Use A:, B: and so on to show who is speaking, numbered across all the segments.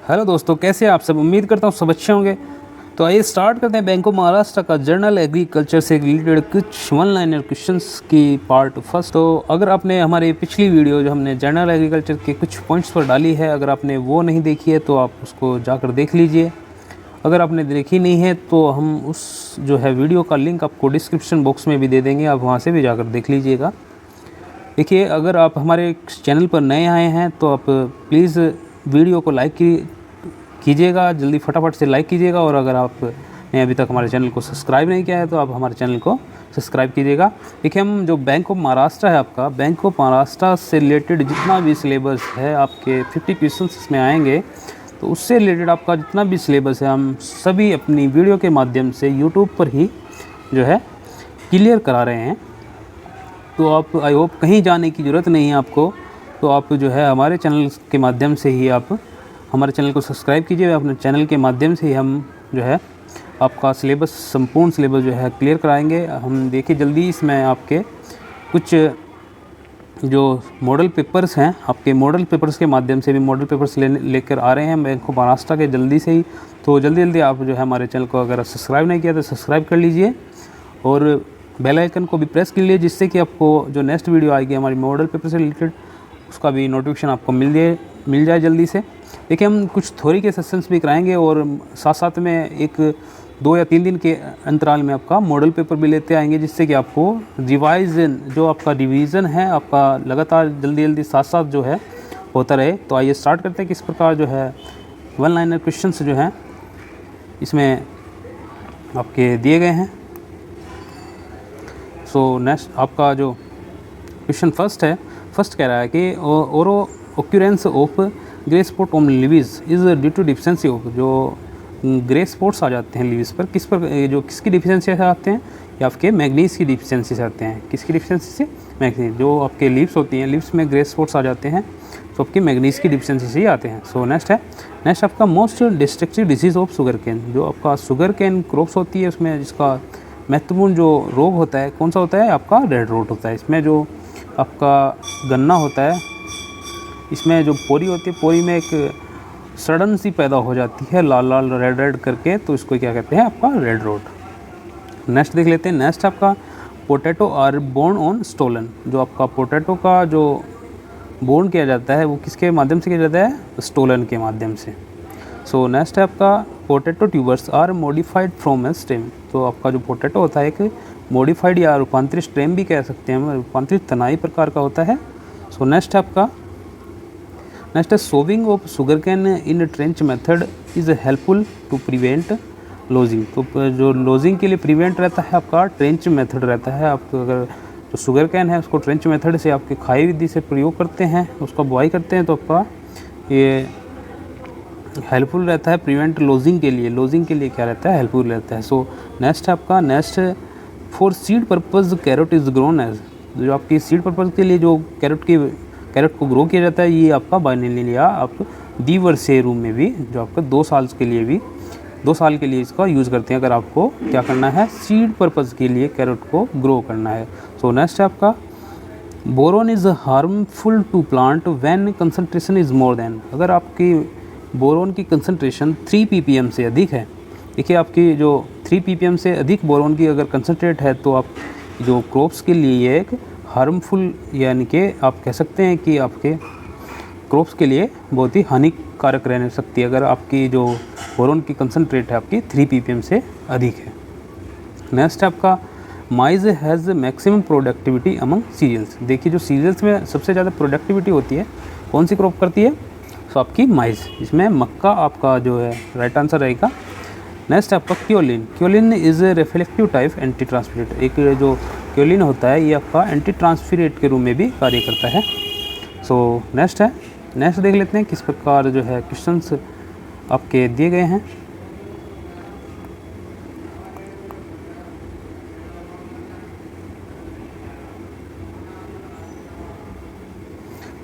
A: Hello दोस्तों, कैसे हैं आप सब। उम्मीद करता हूँ सब अच्छे होंगे। तो आइए स्टार्ट करते हैं बैंक ऑफ महाराष्ट्र का जनरल एग्रीकल्चर से रिलेटेड कुछ वन लाइनर क्वेश्चंस की पार्ट फर्स्ट। तो अगर आपने हमारी पिछली वीडियो जो हमने जनरल एग्रीकल्चर के कुछ पॉइंट्स पर डाली है, अगर आपने वो नहीं देखी है तो आप उसको जाकर देख लीजिए। अगर आपने देखी नहीं है तो हम उस जो है वीडियो का लिंक आपको डिस्क्रिप्शन बॉक्स में भी दे देंगे, आप वहाँ से भी जाकर देख लीजिएगा। देखिए, अगर आप हमारे चैनल पर नए आए हैं तो आप प्लीज़ वीडियो को लाइक कीजिएगा, जल्दी फटाफट से लाइक कीजिएगा। और अगर आपने अभी तक हमारे चैनल को सब्सक्राइब नहीं किया है तो आप हमारे चैनल को सब्सक्राइब कीजिएगा। देखिए, हम जो बैंक ऑफ महाराष्ट्र है, आपका बैंक ऑफ महाराष्ट्र से रिलेटेड जितना भी सिलेबस है, आपके 50 क्वेश्चन इसमें आएंगे। तो उससे रिलेटेड आपका जितना भी सिलेबस है हम सभी अपनी वीडियो के माध्यम से यूट्यूब पर ही जो है क्लियर करा रहे हैं। तो आप आई होप कहीं जाने की ज़रूरत नहीं है आपको। तो आप जो है हमारे चैनल के माध्यम से ही आप हमारे चैनल को सब्सक्राइब कीजिए। अपने चैनल के माध्यम से ही हम जो है आपका सिलेबस, संपूर्ण सिलेबस जो है क्लियर कराएंगे। हम देखिए जल्दी इसमें आपके कुछ जो मॉडल पेपर्स हैं, आपके मॉडल पेपर्स के माध्यम से भी मॉडल पेपर्स लेकर आ रहे हैं बैंक ऑफ महाराष्ट्र के जल्दी से ही। तो जल्दी आप जो है हमारे चैनल को अगर सब्सक्राइब नहीं किया तो सब्सक्राइब कर लीजिए और बेल आइकन को भी प्रेस कर लीजिए, जिससे कि आपको जो नेक्स्ट वीडियो आएगी हमारी मॉडल पेपर से रिलेटेड उसका भी नोटिफिकेशन आपको मिल जाए जल्दी से। देखिए, हम कुछ थ्योरी के सेशंस भी कराएंगे और साथ में एक 2 या 3 दिन के अंतराल में आपका मॉडल पेपर भी लेते आएंगे, जिससे कि आपको रिवाइजन जो आपका रिवीजन है आपका लगातार जल्दी साथ जो है होता रहे। तो आइए स्टार्ट करते हैं किस प्रकार जो है वन लाइनर क्वेश्चंस जो हैं इसमें आपके दिए गए हैं। सो नेक्स्ट आपका जो क्वेश्चन फर्स्ट कह रहा है कि ओरो occurrence of grey spot on leaves is due to deficiency of, जो ग्रे स्पॉट्स आ जाते हैं लीव्स पर जो किसकी डिफिशेंसी से आते हैं, या आपके मैग्नीज की डिफिशेंसी से आते हैं। किसकी डिफिशेंसी से? मैग्नीज। जो आपके लीव्स होती हैं, लीव्स में ग्रे स्पॉट्स आ जाते हैं तो आपकी मैग्नीज की डिफिशेंसी से ही आते हैं। सो नेक्स्ट आपका most destructive disease of sugar cane, जो आपका शुगर केन क्रॉप्स होती है उसमें जिसका महत्वपूर्ण जो रोग होता है कौन सा होता है? आपका रेड रोट होता है। इसमें जो आपका गन्ना होता है, इसमें जो पोरी होती है, पोरी में एक सड़न सी पैदा हो जाती है लाल रेड करके, तो इसको क्या कहते हैं? आपका रेड रोट। नेक्स्ट देख लेते हैं। नेक्स्ट आपका potato are borne on stolon, जो आपका पोटैटो का जो बोर्न किया जाता है वो किसके माध्यम से किया जाता है? स्टोलन के माध्यम से। सो नेक्स्ट है आपका potato tubers are modified from a stem, तो आपका जो पोटैटो होता है एक मॉडिफाइड या रूपांतरित स्टेम भी कह सकते हैं हम, रूपांतरित तनाई प्रकार का होता है। सो नेक्स्ट है sowing of sugar cane in trench method is helpful to prevent lodging, तो जो लॉजिंग के लिए प्रिवेंट रहता है आपका ट्रेंच मेथड रहता है। आप अगर जो शुगर कैन है उसको ट्रेंच मेथड से आपके खाई विधि से प्रयोग करते हैं, उसका बुआई करते हैं, तो आपका ये हेल्पफुल रहता है प्रिवेंट लॉजिंग के लिए क्या रहता है? हेल्पफुल रहता है। So next for seed purpose carrot is grown as, जो आपकी सीड पर्पज़ के लिए जो कैरेट को ग्रो किया जाता है, ये आपका बाइनोमियल या आप द्विवर्षीय रूप में भी जो आपका 2 साल के लिए इसका यूज़ करते हैं, अगर आपको क्या करना है? सीड पर्पज़ के लिए कैरेट को ग्रो करना है। सो नेक्स्ट है आपका boron is harmful to plant when concentration is more than, अगर आपकी बोरोन की कंसंट्रेशन 3 ppm से अधिक है। देखिए, आपकी जो 3 ppm से अधिक बोरोन की अगर कंसंट्रेट है तो आप जो क्रॉप्स के लिए एक हार्मफुल, यानी कि आप कह सकते हैं कि आपके क्रॉप्स के लिए बहुत ही हानिकारक रहने सकती है अगर आपकी जो बोरोन की कंसंट्रेट है आपकी 3 ppm से अधिक है। नेक्स्ट आपका maize has maximum productivity among cereals, देखिए जो सीरियल्स में सबसे ज़्यादा प्रोडक्टिविटी होती है कौन सी क्रॉप करती है? तो आपकी माइज, इसमें मक्का आपका जो है राइट आंसर रहेगा। नेक्स्ट आपका क्योलिन इज़ रिफ्लेक्टिव टाइप एंटी ट्रांसफिरेट, एक जो क्योलिन होता है ये आपका एंटी ट्रांसफिरेट के रूप में भी कार्य करता है। सो नेक्स्ट देख लेते हैं किस प्रकार जो है क्वेश्चंस आपके दिए गए हैं।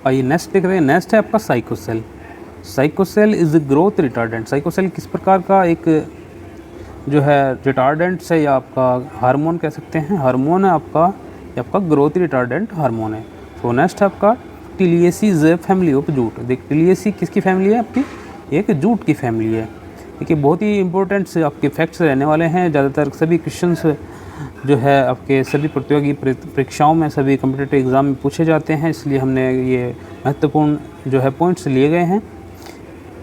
A: आइए नेक्स्ट देख रहे हैं। नेक्स्ट है आपका साइकोसेल इज़ ग्रोथ रिटार्डेंट, साइकोसेल किस प्रकार का एक जो है रिटार्डेंट से या आपका हार्मोन कह सकते हैं, हार्मोन है आपका ग्रोथ रिटार्डेंट हार्मोन है। तो नेक्स्ट है आपका टिलियेसी इज फैमिली ऑफ जूट, देख टिलियेसी किसकी फैमिली है? आपकी एक जूट की फैमिली है। देखिए बहुत ही इंपॉर्टेंट से आपके फैक्ट्स रहने वाले हैं। ज़्यादातर सभी क्वेश्चंस जो है आपके सभी प्रतियोगी परीक्षाओं में, सभी कॉम्पिटिटिव एग्ज़ाम में पूछे जाते हैं, इसलिए हमने ये महत्वपूर्ण जो है पॉइंट्स लिए गए हैं,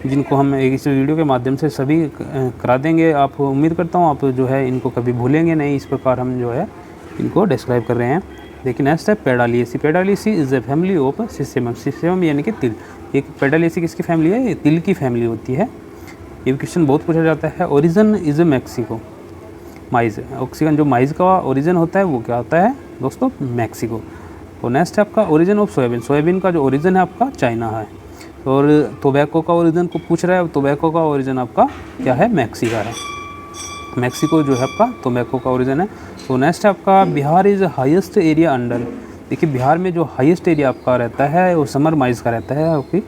A: जिनको हम इस वीडियो के माध्यम से सभी करा देंगे। आप उम्मीद करता हूँ आप जो है इनको कभी भूलेंगे नहीं। इस प्रकार हम जो है इनको डिस्क्राइब कर रहे हैं। देखिए नेक्स्ट है पेडालिएसी। पेडालिएसी इज़ ए फैमिली ऑफ सिसेमम। सिसेमम यानी कि तिल। एक पेडालिएसी किसकी फैमिली है? ये तिल की फैमिली होती है। ये क्वेश्चन बहुत पूछा जाता है। Origin is Mexico. Maize, oxygen जो माइज़ का ओरिजिन होता है वो क्या होता है दोस्तों? मैक्सिको। तो नेक्स्ट है आपका ओरिजिन ऑफ सोयाबीन। सोयाबीन का जो ओरिजिन है आपका चाइना है। और टोबैको का ओरिजिन को पूछ रहा है। टोबैको का ओरिजिन आपका क्या है? मैक्सिका है। मैक्सिको जो है आपका टोबैको का ओरिजिन है। तो नेक्स्ट है आपका Bihar is highest area under. देखिए बिहार में जो हाईएस्ट एरिया आपका रहता है वो समर माइज़ का रहता है। आपकी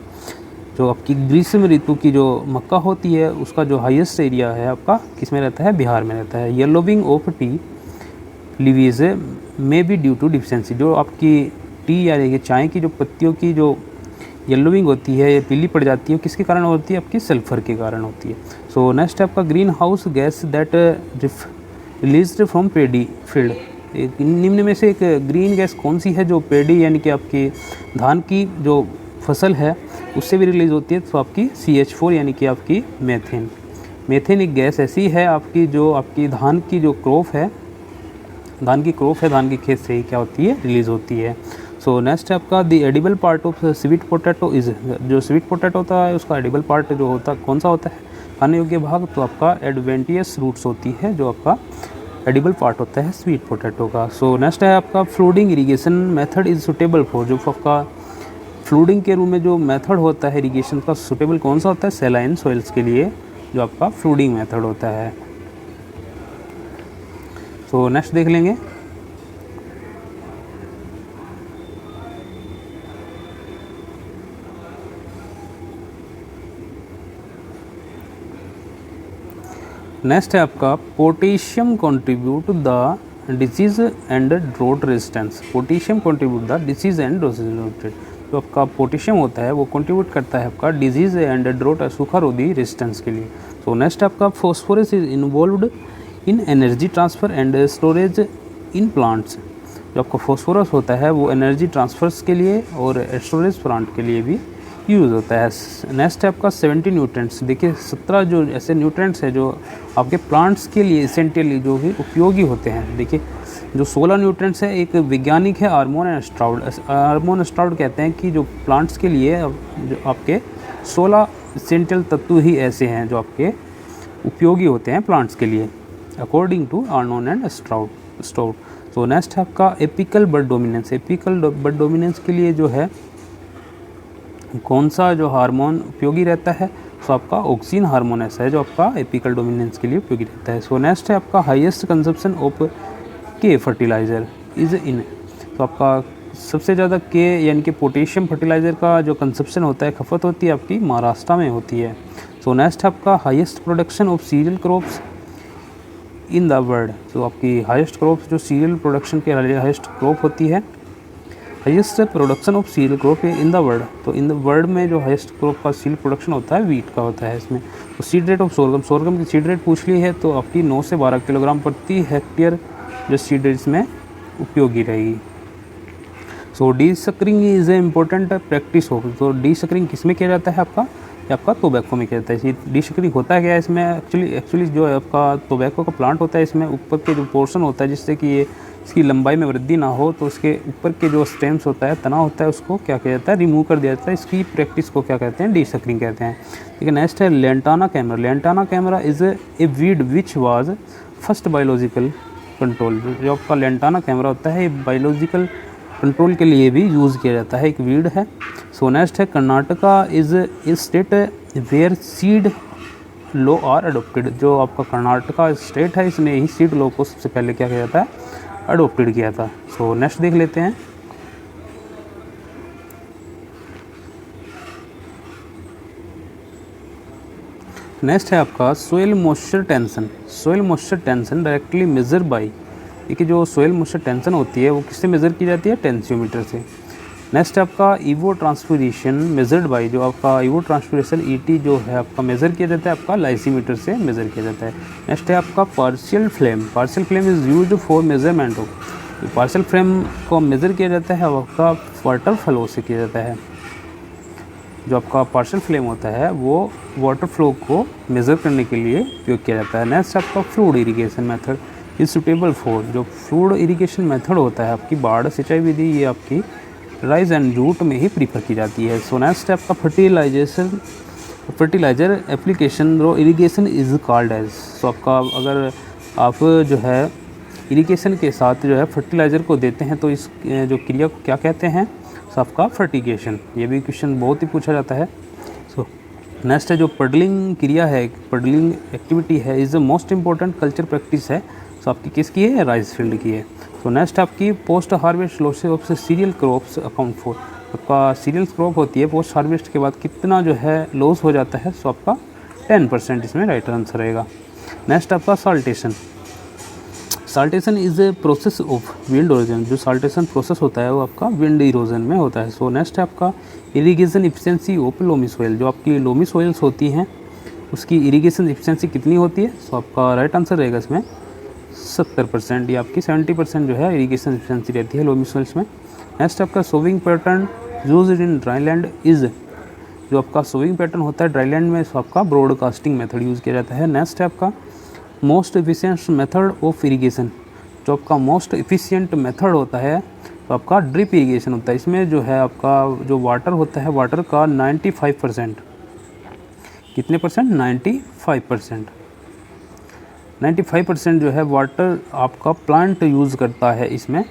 A: जो आपकी ग्रीष्म ऋतु की जो मक्का होती है उसका जो हाईएस्ट एरिया है आपका किस में रहता है? बिहार में रहता है। Yellowing of tea leaves may be due to deficiency. जो आपकी टी या चाय की जो पत्तियों की जो येलोविंग होती है, ये पीली पड़ जाती है, किसके कारण होती है? आपकी सल्फर के कारण होती है। सो नेक्स्ट है आपका green house gas that released from pedi field. निम्न में से एक ग्रीन गैस कौन सी है जो पेडी यानी कि आपकी धान की जो फसल है उससे भी रिलीज़ होती है? तो आपकी CH4 यानी कि आपकी मेथेन। मेथेन एक गैस ऐसी है आपकी जो आपकी धान की जो क्रॉप है, धान की क्रॉप है, धान के खेत से ही क्या होती है? रिलीज़ होती है। सो नेक्स्ट है आपका the edible part of sweet potato is. जो स्वीट पोटैटो होता है उसका एडिबल पार्ट जो होता है कौन सा होता है? खाने योग्य भाग। तो आपका एडवेंटियस रूट्स होती है जो आपका एडिबल पार्ट होता है स्वीट पोटैटो का। सो नेक्स्ट है आपका flooding irrigation method is suitable for. जो आपका फ्लूडिंग के रूप में जो मेथड होता है इरीगेशन का सुटेबल कौन सा होता है? सैलाइन सॉइल्स के लिए जो आपका फ्लूडिंग मेथड होता है। सो नेक्स्ट देख लेंगे। नेक्स्ट है आपका potassium contribute the disease and draught resistance. Potassium contribute the disease and resistance. जो आपका पोटेशियम होता है वो कंट्रीब्यूट करता है आपका डिजीज एंड ड्रोट सूखा रोधी रेजिस्टेंस के लिए। सो नेक्स्ट आपका phosphorus is involved in energy transfer and storage in plants. जो आपका फॉस्फोरस होता है वो एनर्जी ट्रांसफर्स के लिए और स्टोरेज प्लांट के लिए भी यूज़ होता है। नेक्स्ट है आपका 70 न्यूट्रेंट्स। देखिए 17 जो ऐसे न्यूट्रेंट्स हैं जो आपके प्लांट्स के लिए एसेंशियली जो भी उपयोगी होते हैं। देखिए जो 16 न्यूट्रेंट्स है, एक वैज्ञानिक है आर्मोन स्ट्राउड। आर्मोन स्ट्राउड कहते हैं कि जो प्लांट्स के लिए जो आपके 16 एसेंशियल तत्व ही ऐसे हैं जो आपके उपयोगी होते हैं प्लांट्स के लिए, अकॉर्डिंग टू आर्मोन एंड स्ट्राउड। तो नेक्स्ट है आपका एपिकल बड डोमिनेंस। एपिकल बड डोमिनेंस के लिए जो है कौन सा जो हार्मोन उपयोगी रहता है? तो आपका ऑक्सीन हार्मोन ऐसा है जो आपका एपिकल डोमिनेंस के लिए उपयोगी रहता है। सो नेक्स्ट है आपका हाईएस्ट कंजप्शन ऑफ के फर्टिलाइज़र इज़ इन। तो आपका सबसे ज़्यादा के यानी कि पोटेशियम फर्टिलाइज़र का जो कंजप्शन होता है, खपत होती है आपकी महाराष्ट्र में होती है। सो नेक्स्ट है आपका highest production of cereal crops in the world. तो आपकी हाईएस्ट क्रॉप जो सीरियल प्रोडक्शन के हाईएस्ट क्रॉप होती है, highest production of cereal crop in the world. तो इन द वर्ल्ड में जो हाईएस्ट क्रॉप का सीरियल प्रोडक्शन होता है वीट का होता है इसमें। तो seed rate of sorghum, sorghum की सीड रेट पूछ ली है तो आपकी 9 से 12 किलोग्राम प्रति हेक्टेयर जो सीड रेट इसमें उपयोगी रहेगी। So desuckering is a important practice हो। तो डी सकरिंग किस में किया जाता है आपका? आपका टोबैको में किया जाता है। डी सकरिंग होता है क्या इसमें? एक्चुअली जो आपका टोबैको का प्लांट होता है इसमें ऊपर के जो पोर्शन होता है जिससे कि ये इसकी लंबाई में वृद्धि ना हो, तो उसके ऊपर के जो स्टेम्स होता है, तना होता है, उसको क्या किया जाता है? रिमूव कर दिया जाता है। इसकी प्रैक्टिस को क्या कहते हैं? डी सकरिंग कहते हैं। ठीक है। नेक्स्ट है lantana camara. Lantana camara is a weed which was first biological control. जो आपका लेंटाना कैमरा होता है ये बायोलॉजिकल कंट्रोल के लिए भी यूज़ किया जाता है, एक वीड है। सो नेक्स्ट है Karnataka is a state where seed law are adopted. जो आपका कर्नाटका स्टेट है इसने ही सीड लॉ को सबसे पहले क्या किया जाता है? अडोप्टेड किया था। सो नेक्स्ट देख लेते हैं। नेक्स्ट है आपका soil moisture tension. Soil moisture tension directly measure by. देखिए जो सोयल मॉइस्चर टेंशन होती है वो किससे मेज़र की जाती है? टेंसियोमीटर से। नेक्स्ट है आपका ईवो ट्रांसपिरेशन मेजर्ड बाय, जो आपका ईवो ट्रांसपिरेशन ईटी जो है आपका मेज़र किया जाता है आपका लाइसीमीटर से मेज़र किया जाता है। नेक्स्ट है आपका partial flame. Partial flame is used for measurement of, partial flame को मेज़र किया जाता है आपका वाटर फ्लो से किया जाता है। जो आपका पार्शियल फ्लेम होता है वो वाटर फ्लो को मेज़र करने के लिए उपयोग किया जाता है। नेक्स्ट आपका fluid irrigation method is suitable for, जो फ्लूइड इरिगेशन मेथड होता है आपकी बाढ़ सिंचाई विधि, ये आपकी राइज एंड रूट में ही प्रीफर की जाती है। सो नेक्स्ट आपका fertiliser application row irrigation is called as. So आपका अगर आप जो है इरिगेशन के साथ जो है फर्टिलाइज़र को देते हैं तो इस जो क्रिया को क्या कहते हैं? सो आपका फर्टिगेशन। ये भी क्वेश्चन बहुत ही पूछा जाता है। सो नेक्स्ट है जो पडलिंग क्रिया है, पडलिंग एक्टिविटी है, is the most important culture practice है। सो आपकी किसकी है? राइस फील्ड की है। तो नेक्स्ट आपकी post harvest losses of cereal crops account for, आपका सीरियल क्रॉप होती है पोस्ट हार्वेस्ट के बाद कितना जो है लॉस हो जाता है? सो आपका 10% इसमें राइट आंसर रहेगा। नेक्स्ट आपका saltation. Saltation is a process of wind erosion, जो साल्टेशन प्रोसेस होता है वो आपका विंड इरोजन में होता है। सो नेक्स्ट है आपका irrigation efficiency of loamy soil, जो आपकी लोमी सॉइल्स होती हैं उसकी इरिगेशन इफिशिएंसी कितनी होती है? सो आपका राइट आंसर रहेगा इसमें 70%, या आपकी 70% जो है इरिगेशन एफिशिएंसी रहती है लोमी सॉइल्स में। नेक्स्ट आपका sowing pattern used in dryland is, जो आपका सोविंग पैटर्न होता है ड्राईलैंड में, सो आपका ब्रॉडकास्टिंग मेथड यूज़ किया जाता है। नेक्स्ट है आपका most efficient method of irrigation, जो आपका मोस्ट एफिशिएंट मेथड होता है तो आपका ड्रिप इरिगेशन होता है। इसमें जो है आपका जो वाटर होता है वाटर का 95%, कितने परसेंट? 95%। 95% जो है वाटर आपका प्लांट यूज़ करता है। इसमें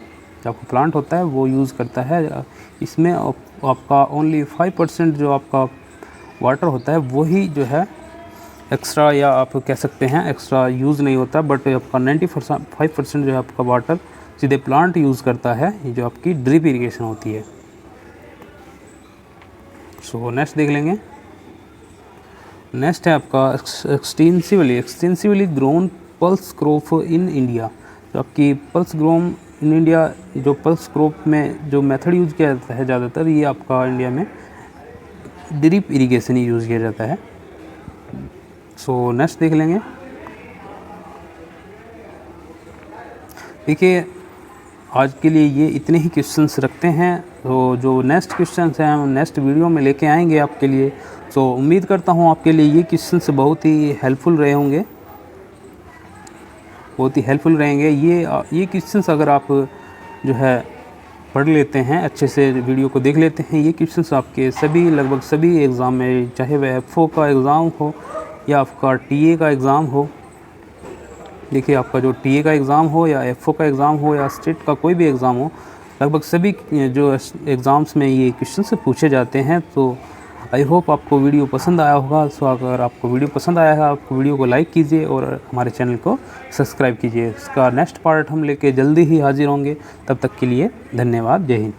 A: जो आपका प्लांट होता है वो यूज़ करता है। इसमें आपका ओनली 5% जो आपका वाटर होता है वही जो है एक्स्ट्रा, या आप कह सकते हैं एक्स्ट्रा यूज़ नहीं होता, बट आपका 95% जो है आपका वाटर सीधे प्लांट यूज़ करता है। ये जो आपकी ड्रिप इरिगेशन होती है। सो नेक्स्ट देख लेंगे। नेक्स्ट है आपका extensively grown pulse crop in India, जो आपकी पल्स ग्रोन इन इंडिया, जो पल्स क्रॉप में जो मेथड यूज़ किया जाता है ज़्यादातर, ये आपका इंडिया में ड्रिप इरिगेशन ही यूज़ किया जाता है। सो नेक्स्ट देख लेंगे। देखिए आज के लिए ये इतने ही क्वेश्चंस रखते हैं, तो जो नेक्स्ट क्वेश्चंस हैं हम नेक्स्ट वीडियो में लेके आएंगे आपके लिए। सो उम्मीद करता हूँ आपके लिए ये क्वेश्चंस बहुत ही हेल्पफुल रहे होंगे, बहुत ही हेल्पफुल रहेंगे। ये क्वेश्चंस अगर आप जो है पढ़ लेते हैं, अच्छे से वीडियो को देख लेते हैं, ये क्वेश्चंस आपके सभी लगभग सभी एग्ज़ाम में, चाहे वह एफओ का एग्ज़ाम हो या आपका टीए का एग्ज़ाम हो, देखिए आपका जो टीए का एग्ज़ाम हो या एफओ का एग्ज़ाम हो या स्टेट का कोई भी एग्ज़ाम हो, लगभग सभी जो एग्ज़ाम्स में ये क्वेश्चन से पूछे जाते हैं। तो आई होप आपको वीडियो पसंद आया होगा। सो अगर आपको वीडियो पसंद आया है, आपको वीडियो को लाइक कीजिए और हमारे चैनल को सब्सक्राइब कीजिए। इसका नेक्स्ट पार्ट हम लेके जल्दी ही हाजिर होंगे। तब तक के लिए धन्यवाद। जय हिंद।